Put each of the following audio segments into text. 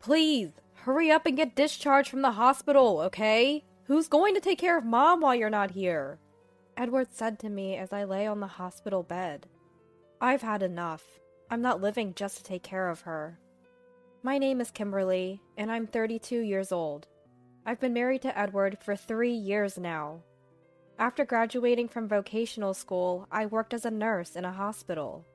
Please, hurry up and get discharged from the hospital, okay? Who's going to take care of Mom while you're not here? Edward said to me as I lay on the hospital bed. I've had enough. I'm not living just to take care of her. My name is Kimberly, and I'm 32 years old. I've been married to Edward for 3 years now. After graduating from vocational school, I worked as a nurse in a hospital.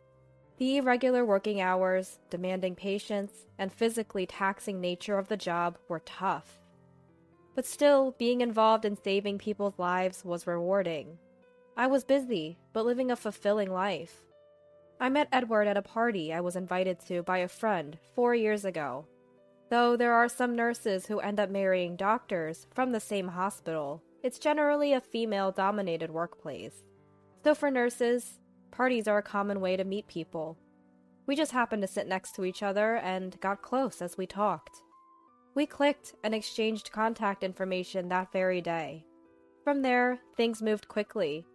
The irregular working hours, demanding patience, and physically taxing nature of the job were tough. But still, being involved in saving people's lives was rewarding. I was busy, but living a fulfilling life. I met Edward at a party I was invited to by a friend 4 years ago. Though there are some nurses who end up marrying doctors from the same hospital, it's generally a female-dominated workplace. So for nurses, parties are a common way to meet people. We just happened to sit next to each other and got close as we talked. We clicked and exchanged contact information that very day. From there, things moved quickly.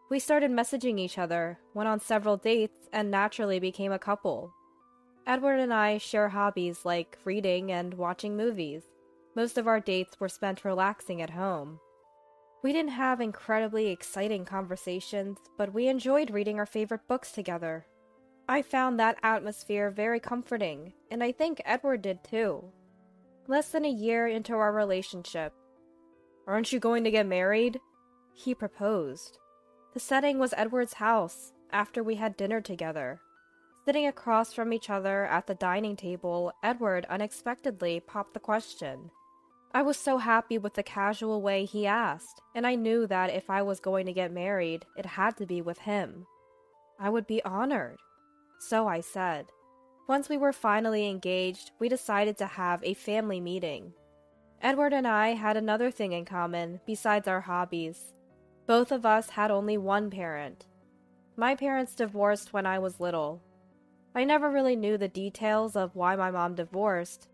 We started messaging each other, went on several dates, and naturally became a couple. Edward and I share hobbies like reading and watching movies. Most of our dates were spent relaxing at home. We didn't have incredibly exciting conversations, but we enjoyed reading our favorite books together. I found that atmosphere very comforting, and I think Edward did too. Less than a year into our relationship. "Aren't you going to get married?" he proposed. The setting was Edward's house, after we had dinner together. Sitting across from each other at the dining table, Edward unexpectedly popped the question. I was so happy with the casual way he asked, and I knew that if I was going to get married, it had to be with him. I would be honored. So I said. Once we were finally engaged, we decided to have a family meeting. Edward and I had another thing in common besides our hobbies. Both of us had only one parent. My parents divorced when I was little. I never really knew the details of why my mom divorced,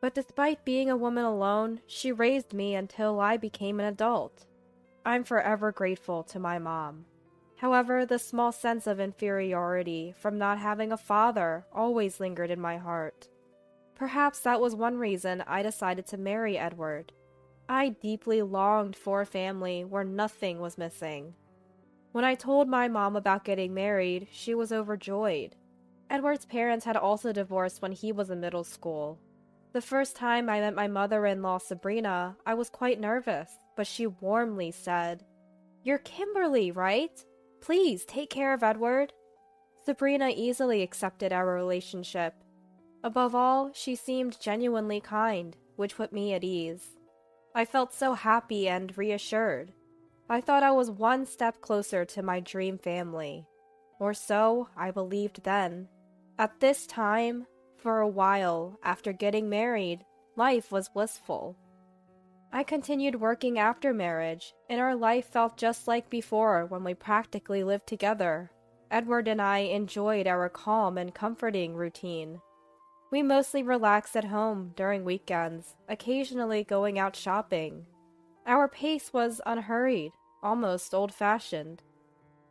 but despite being a woman alone, she raised me until I became an adult. I'm forever grateful to my mom. However, the small sense of inferiority from not having a father always lingered in my heart. Perhaps that was one reason I decided to marry Edward. I deeply longed for a family where nothing was missing. When I told my mom about getting married, she was overjoyed. Edward's parents had also divorced when he was in middle school. The first time I met my mother-in-law, Sabrina, I was quite nervous, but she warmly said, "You're Kimberly, right? Please take care of Edward." Sabrina easily accepted our relationship. Above all, she seemed genuinely kind, which put me at ease. I felt so happy and reassured. I thought I was one step closer to my dream family. Or so I believed then. At this time, for a while after getting married, life was blissful. I continued working after marriage, and our life felt just like before when we practically lived together. Edward and I enjoyed our calm and comforting routine. We mostly relaxed at home during weekends, occasionally going out shopping. Our pace was unhurried, almost old-fashioned.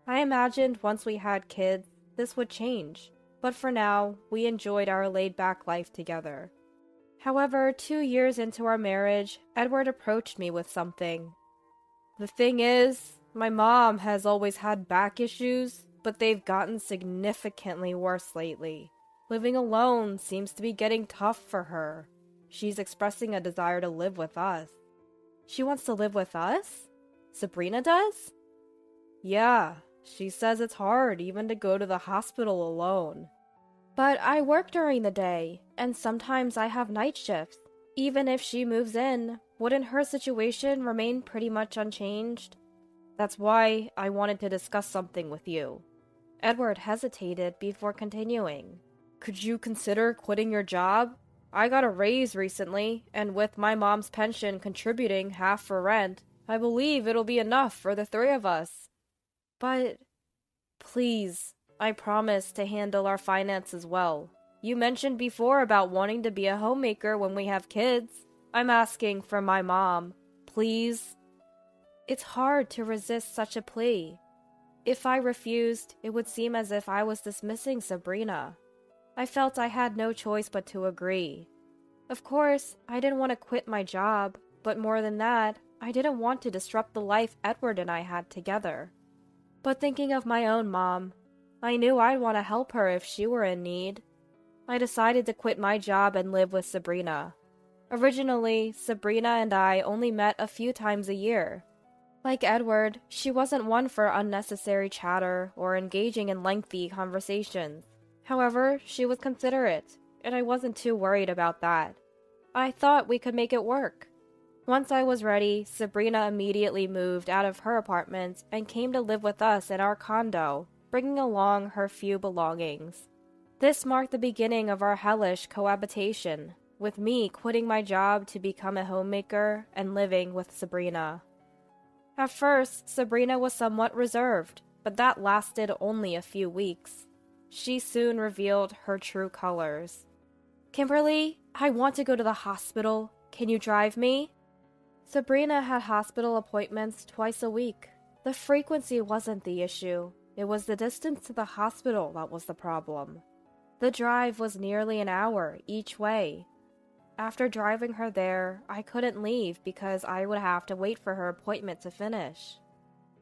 I imagined once we had kids, this would change, but for now, we enjoyed our laid-back life together. However, 2 years into our marriage, Edward approached me with something. "The thing is, my mom has always had back issues, but they've gotten significantly worse lately. Living alone seems to be getting tough for her. She's expressing a desire to live with us." "She wants to live with us? Sabrina does?" "Yeah, she says it's hard even to go to the hospital alone." "But I work during the day, and sometimes I have night shifts. Even if she moves in, wouldn't her situation remain pretty much unchanged?" "That's why I wanted to discuss something with you." Edward hesitated before continuing. "Could you consider quitting your job? I got a raise recently, and with my mom's pension contributing half for rent, I believe it'll be enough for the 3 of us." "But..." "Please, I promise to handle our finances well. You mentioned before about wanting to be a homemaker when we have kids. I'm asking for my mom. Please." It's hard to resist such a plea. If I refused, it would seem as if I was dismissing Sabrina. I felt I had no choice but to agree. Of course, I didn't want to quit my job, but more than that, I didn't want to disrupt the life Edward and I had together. But thinking of my own mom, I knew I'd want to help her if she were in need. I decided to quit my job and live with Sabrina. Originally, Sabrina and I only met a few times a year. Like Edward, she wasn't one for unnecessary chatter or engaging in lengthy conversations. However, she was considerate, and I wasn't too worried about that. I thought we could make it work. Once I was ready, Sabrina immediately moved out of her apartment and came to live with us in our condo, bringing along her few belongings. This marked the beginning of our hellish cohabitation, with me quitting my job to become a homemaker and living with Sabrina. At first, Sabrina was somewhat reserved, but that lasted only a few weeks. She soon revealed her true colors. "Kimberly, I want to go to the hospital. Can you drive me?" Sabrina had hospital appointments twice a week. The frequency wasn't the issue. It was the distance to the hospital that was the problem. The drive was nearly an hour each way. After driving her there, I couldn't leave because I would have to wait for her appointment to finish.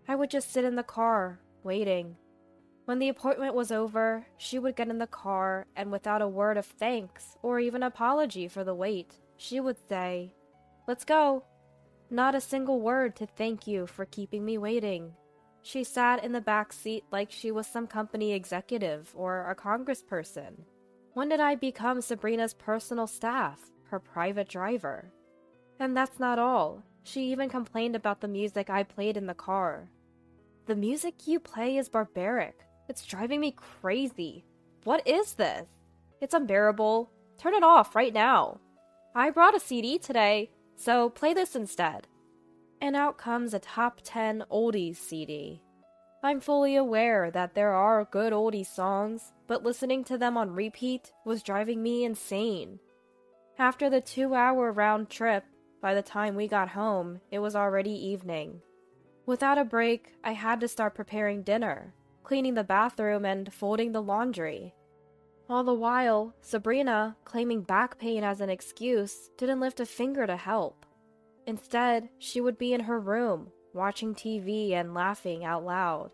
I would just sit in the car, waiting. When the appointment was over, she would get in the car, and without a word of thanks or even apology for the wait, she would say, "Let's go." Not a single word to thank you for keeping me waiting. She sat in the back seat like she was some company executive or a congressperson. When did I become Sabrina's personal staff, her private driver? And that's not all. She even complained about the music I played in the car. "The music you play is barbaric. It's driving me crazy. What is this? It's unbearable. Turn it off right now. I brought a CD today, so play this instead." And out comes a top 10 oldies CD. I'm fully aware that there are good oldies songs, but listening to them on repeat was driving me insane. After the 2-hour round trip, by the time we got home, it was already evening. Without a break, I had to start preparing dinner, cleaning the bathroom, and folding the laundry. All the while, Sabrina, claiming back pain as an excuse, didn't lift a finger to help. Instead, she would be in her room, watching TV and laughing out loud.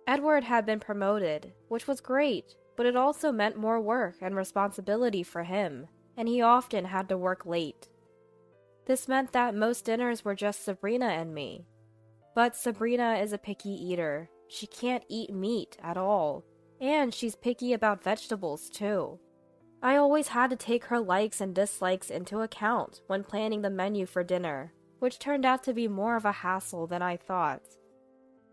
Edward had been promoted, which was great, but it also meant more work and responsibility for him, and he often had to work late. This meant that most dinners were just Sabrina and me. But Sabrina is a picky eater. She can't eat meat at all, and she's picky about vegetables too. I always had to take her likes and dislikes into account when planning the menu for dinner, which turned out to be more of a hassle than I thought.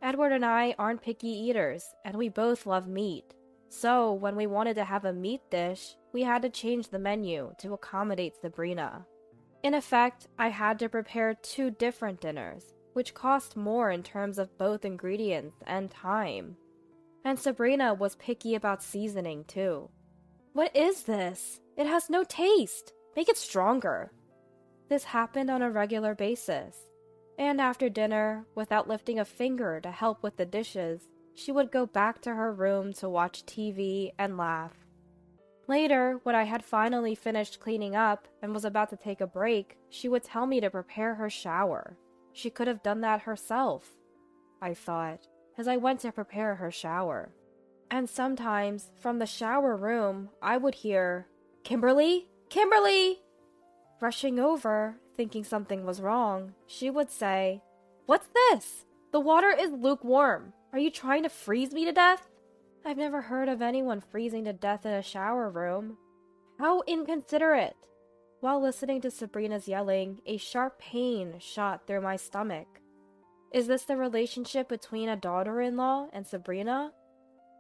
Edward and I aren't picky eaters, and we both love meat. So, when we wanted to have a meat dish, we had to change the menu to accommodate Sabrina. In effect, I had to prepare 2 different dinners, which cost more in terms of both ingredients and time. And Sabrina was picky about seasoning too. "What is this? It has no taste. Make it stronger." This happened on a regular basis. And after dinner, without lifting a finger to help with the dishes, she would go back to her room to watch TV and laugh. Later, when I had finally finished cleaning up and was about to take a break, she would tell me to prepare her shower. She could have done that herself, I thought, as I went to prepare her shower. And sometimes, from the shower room, I would hear, "Kimberly? Kimberly!" Rushing over, thinking something was wrong, she would say, "What's this? The water is lukewarm. Are you trying to freeze me to death?" I've never heard of anyone freezing to death in a shower room. How inconsiderate! While listening to Sabrina's yelling, a sharp pain shot through my stomach. Is this the relationship between a daughter-in-law and Sabrina?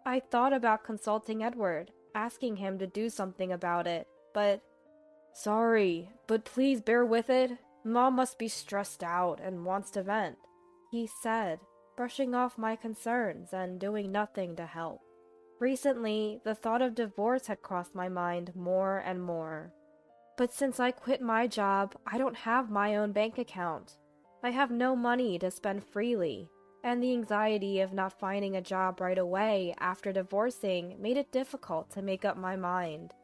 I thought about consulting Edward, asking him to do something about it, but... "Sorry, but please bear with it. Mom must be stressed out and wants to vent," he said, brushing off my concerns and doing nothing to help. Recently, the thought of divorce had crossed my mind more and more. But since I quit my job, I don't have my own bank account. I have no money to spend freely, and the anxiety of not finding a job right away after divorcing made it difficult to make up my mind.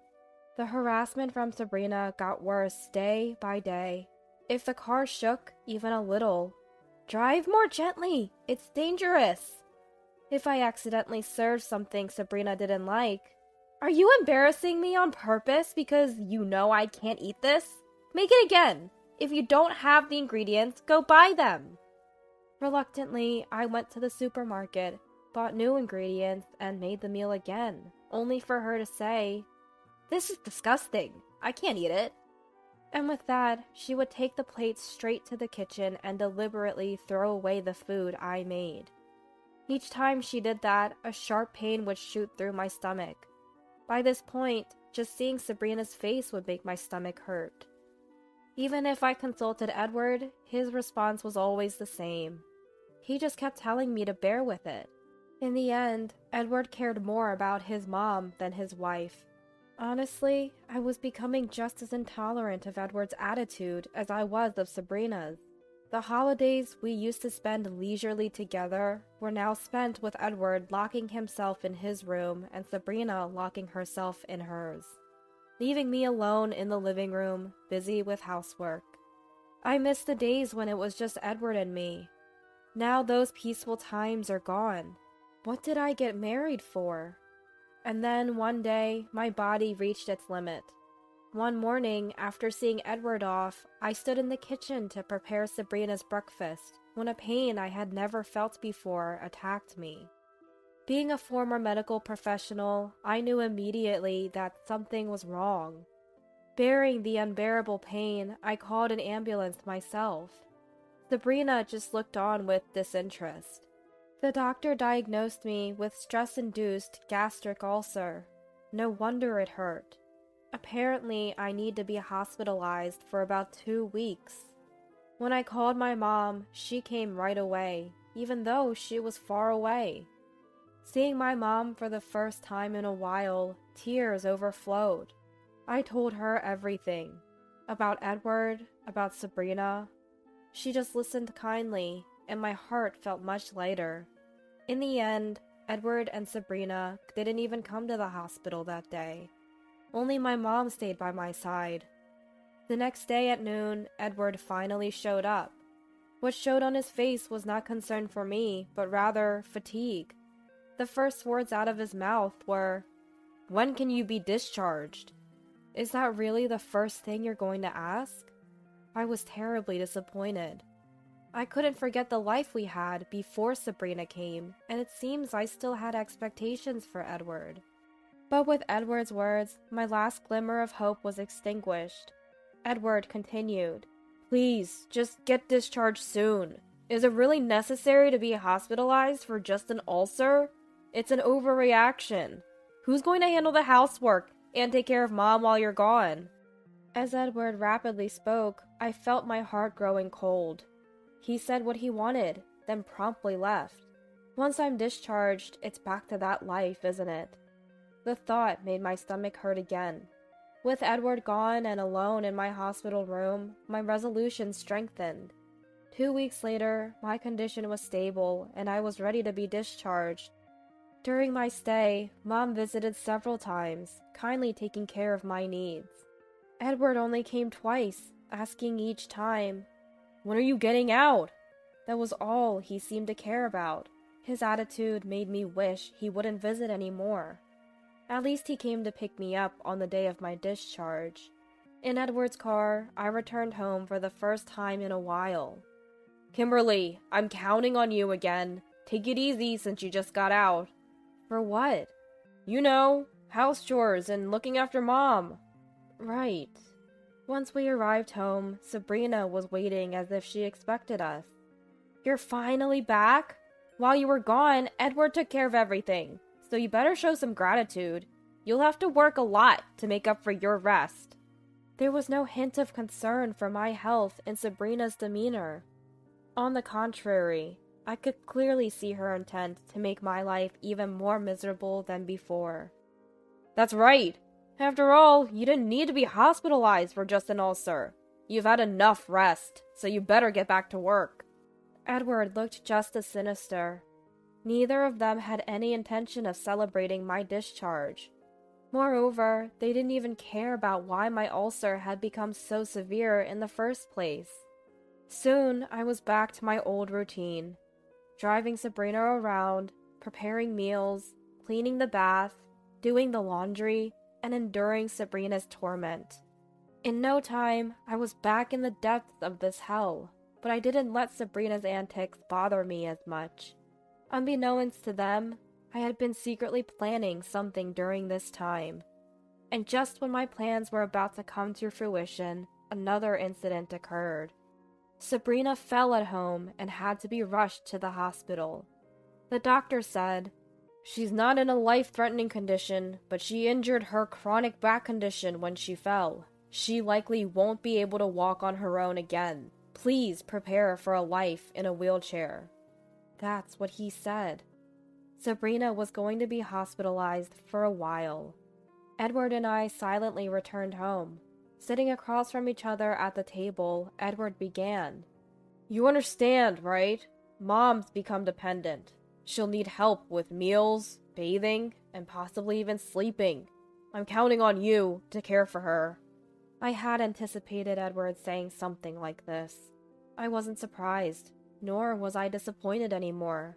The harassment from Sabrina got worse day by day. If the car shook even a little, "Drive more gently, it's dangerous." If I accidentally served something Sabrina didn't like, "Are you embarrassing me on purpose because you know I can't eat this? Make it again. If you don't have the ingredients, go buy them." Reluctantly, I went to the supermarket, bought new ingredients, and made the meal again, only for her to say, "This is disgusting. I can't eat it." And with that, she would take the plate straight to the kitchen and deliberately throw away the food I made. Each time she did that, a sharp pain would shoot through my stomach. By this point, just seeing Sabrina's face would make my stomach hurt. Even if I consulted Edward, his response was always the same. He just kept telling me to bear with it. In the end, Edward cared more about his mom than his wife. Honestly, I was becoming just as intolerant of Edward's attitude as I was of Sabrina's. The holidays we used to spend leisurely together were now spent with Edward locking himself in his room and Sabrina locking herself in hers, leaving me alone in the living room, busy with housework. I miss the days when it was just Edward and me. Now those peaceful times are gone. What did I get married for? And then one day, my body reached its limit. One morning, after seeing Edward off, I stood in the kitchen to prepare Sabrina's breakfast when a pain I had never felt before attacked me. Being a former medical professional, I knew immediately that something was wrong. Bearing the unbearable pain, I called an ambulance myself. Sabrina just looked on with disinterest. The doctor diagnosed me with stress-induced gastric ulcer. No wonder it hurt. Apparently, I need to be hospitalized for about 2 weeks. When I called my mom, she came right away, even though she was far away. Seeing my mom for the first time in a while, tears overflowed. I told her everything. About Edward, about Sabrina. She just listened kindly, and my heart felt much lighter. In the end, Edward and Sabrina didn't even come to the hospital that day. Only my mom stayed by my side. The next day at noon, Edward finally showed up. What showed on his face was not concern for me, but rather fatigue. The first words out of his mouth were, "When can you be discharged?" Is that really the first thing you're going to ask? I was terribly disappointed. I couldn't forget the life we had before Sabrina came, and it seems I still had expectations for Edward. But with Edward's words, my last glimmer of hope was extinguished. Edward continued, "Please, just get discharged soon. Is it really necessary to be hospitalized for just an ulcer? It's an overreaction. Who's going to handle the housework and take care of Mom while you're gone?" As Edward rapidly spoke, I felt my heart growing cold. He said what he wanted, then promptly left. Once I'm discharged, it's back to that life, isn't it? The thought made my stomach hurt again. With Edward gone and alone in my hospital room, my resolution strengthened. 2 weeks later, my condition was stable, and I was ready to be discharged. During my stay, Mom visited several times, kindly taking care of my needs. Edward only came twice, asking each time, "When are you getting out?" That was all he seemed to care about. His attitude made me wish he wouldn't visit anymore. At least he came to pick me up on the day of my discharge. In Edward's car, I returned home for the first time in a while. "Kimberly, I'm counting on you again. Take it easy since you just got out." "For what?" "You know, house chores and looking after Mom." "Right." Once we arrived home, Sabrina was waiting as if she expected us. "You're finally back? While you were gone, Edward took care of everything, so you better show some gratitude. You'll have to work a lot to make up for your rest." There was no hint of concern for my health in Sabrina's demeanor. On the contrary, I could clearly see her intent to make my life even more miserable than before. "That's right. After all, you didn't need to be hospitalized for just an ulcer. You've had enough rest, so you better get back to work." Edward looked just as sinister. Neither of them had any intention of celebrating my discharge. Moreover, they didn't even care about why my ulcer had become so severe in the first place. Soon, I was back to my old routine, driving Sabrina around, preparing meals, cleaning the bath, doing the laundry, and enduring Sabrina's torment. In no time, I was back in the depths of this hell, but I didn't let Sabrina's antics bother me as much. Unbeknownst to them, I had been secretly planning something during this time. And just when my plans were about to come to fruition, another incident occurred. Sabrina fell at home and had to be rushed to the hospital. The doctor said, "She's not in a life-threatening condition, but she injured her chronic back condition when she fell. She likely won't be able to walk on her own again. Please prepare for a life in a wheelchair." That's what he said. Sabrina was going to be hospitalized for a while. Edward and I silently returned home. Sitting across from each other at the table, Edward began. "You understand, right? Mom's become dependent. She'll need help with meals, bathing, and possibly even sleeping. I'm counting on you to care for her." I had anticipated Edward saying something like this. I wasn't surprised, nor was I disappointed anymore.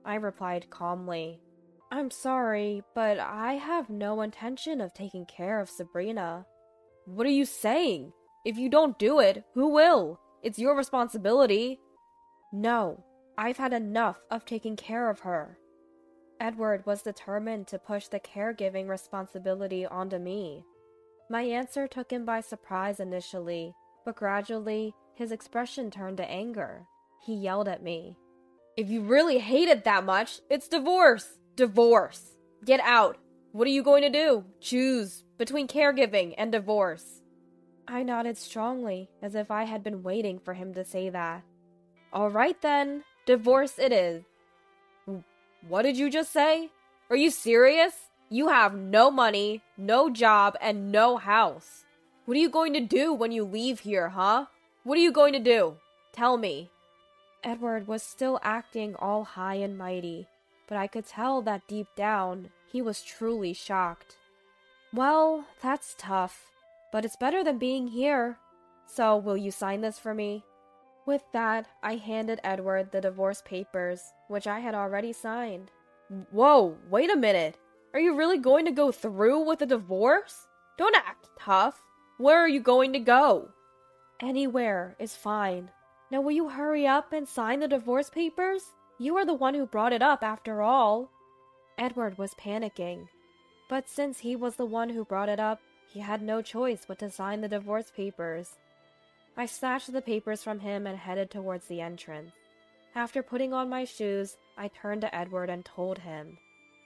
I replied calmly, "I'm sorry, but I have no intention of taking care of Sabrina." "What are you saying? If you don't do it, who will? It's your responsibility." "No, I've had enough of taking care of her." Edward was determined to push the caregiving responsibility onto me. My answer took him by surprise initially, but gradually his expression turned to anger. He yelled at me, "If you really hate it that much, it's divorce! Divorce! Get out! What are you going to do? Choose between caregiving and divorce." I nodded strongly, as if I had been waiting for him to say that. "All right then, divorce it is." "What did you just say? Are you serious? You have no money, no job, and no house. What are you going to do when you leave here, huh? What are you going to do? Tell me." Edward was still acting all high and mighty, but I could tell that deep down, he was truly shocked. "Well, that's tough, but it's better than being here. So will you sign this for me?" With that, I handed Edward the divorce papers, which I had already signed. "Whoa, wait a minute. Are you really going to go through with a divorce? Don't act tough. Where are you going to go?" "Anywhere is fine. Now will you hurry up and sign the divorce papers? You are the one who brought it up after all." Edward was panicking, but since he was the one who brought it up, he had no choice but to sign the divorce papers. I snatched the papers from him and headed towards the entrance. After putting on my shoes, I turned to Edward and told him,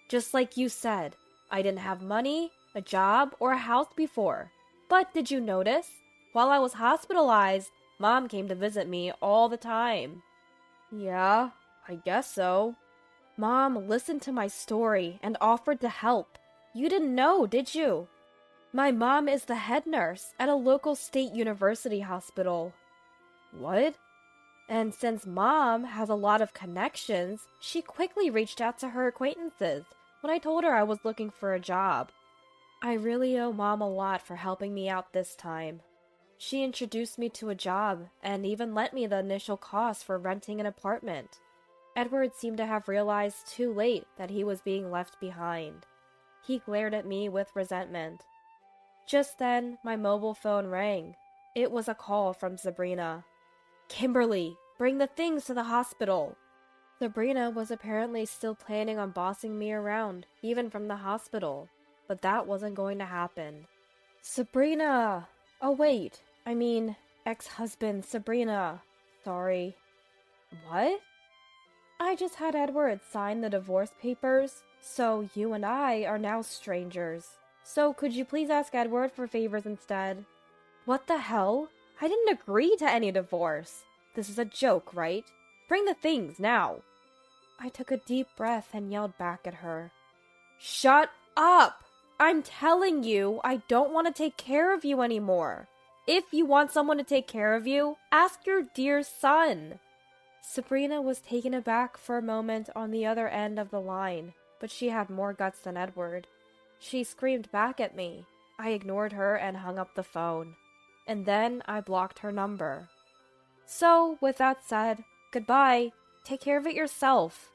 "Just like you said, I didn't have money, a job, or a house before. But did you notice? While I was hospitalized, Mom came to visit me all the time." "Yeah, I guess so." "Mom listened to my story and offered to help. You didn't know, did you? My mom is the head nurse at a local state university hospital." "What?" "And since Mom has a lot of connections, she quickly reached out to her acquaintances when I told her I was looking for a job. I really owe Mom a lot for helping me out this time. She introduced me to a job and even lent me the initial cost for renting an apartment." Edward seemed to have realized too late that he was being left behind. He glared at me with resentment. Just then, my mobile phone rang. It was a call from Sabrina. "Kimberly, bring the things to the hospital." Sabrina was apparently still planning on bossing me around, even from the hospital, but that wasn't going to happen. "Sabrina! Oh wait, I mean, ex-husband Sabrina. Sorry." "What?" "I just had Edward sign the divorce papers, so you and I are now strangers. So could you please ask Edward for favors instead?" "What the hell? I didn't agree to any divorce. This is a joke, right? Bring the things now." I took a deep breath and yelled back at her, "Shut up! I'm telling you, I don't want to take care of you anymore. If you want someone to take care of you, ask your dear son." Sabrina was taken aback for a moment on the other end of the line, but she had more guts than Edward. She screamed back at me. I ignored her and hung up the phone. And then I blocked her number. So, with that said, goodbye. Take care of it yourself.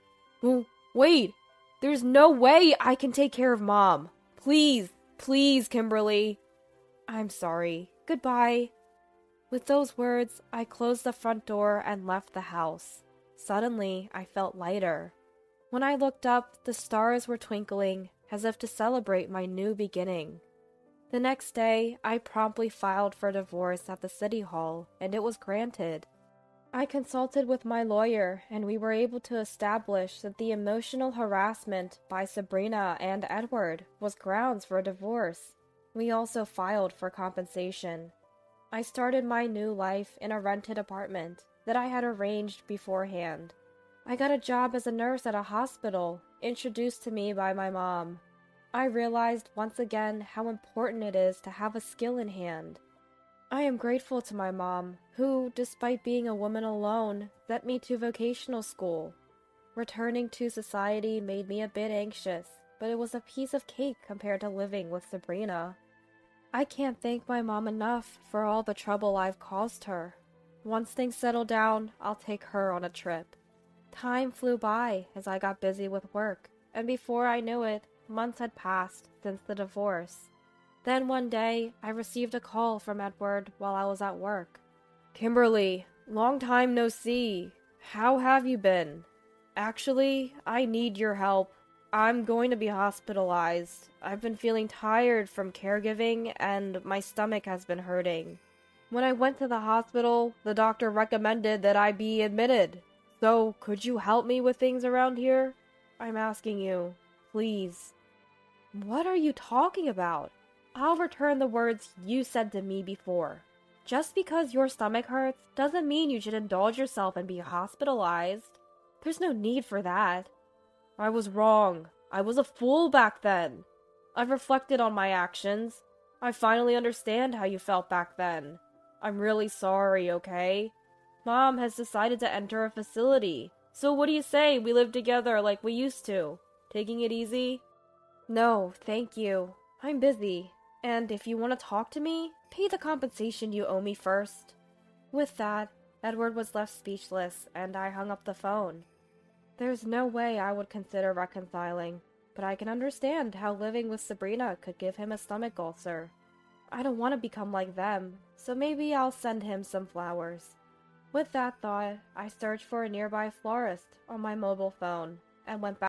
Wait! There's no way I can take care of Mom. Please, please, Kimberly. I'm sorry. Goodbye. With those words, I closed the front door and left the house. Suddenly, I felt lighter. When I looked up, the stars were twinkling, as if to celebrate my new beginning. The next day, I promptly filed for divorce at the city hall, and it was granted. I consulted with my lawyer, and we were able to establish that the emotional harassment by Sabrina and Edward was grounds for a divorce. We also filed for compensation. I started my new life in a rented apartment that I had arranged beforehand. I got a job as a nurse at a hospital, introduced to me by my mom. I realized once again how important it is to have a skill in hand. I am grateful to my mom, who, despite being a woman alone, sent me to vocational school. Returning to society made me a bit anxious, but it was a piece of cake compared to living with Sabrina. I can't thank my mom enough for all the trouble I've caused her. Once things settle down, I'll take her on a trip. Time flew by as I got busy with work, and before I knew it, months had passed since the divorce. Then one day, I received a call from Edward while I was at work. Kimberly, long time no see. How have you been? Actually, I need your help. I'm going to be hospitalized. I've been feeling tired from caregiving, and my stomach has been hurting. When I went to the hospital, the doctor recommended that I be admitted. So, could you help me with things around here? I'm asking you, please. What are you talking about? I'll return the words you said to me before. Just because your stomach hurts doesn't mean you should indulge yourself and be hospitalized. There's no need for that. I was wrong. I was a fool back then. I've reflected on my actions. I finally understand how you felt back then. I'm really sorry, okay? Mom has decided to enter a facility. So what do you say we live together like we used to? Taking it easy? No, thank you. I'm busy. And if you want to talk to me, pay the compensation you owe me first. With that, Edward was left speechless, and I hung up the phone. There's no way I would consider reconciling, but I can understand how living with Sabrina could give him a stomach ulcer. I don't want to become like them, so maybe I'll send him some flowers. With that thought, I searched for a nearby florist on my mobile phone, and went back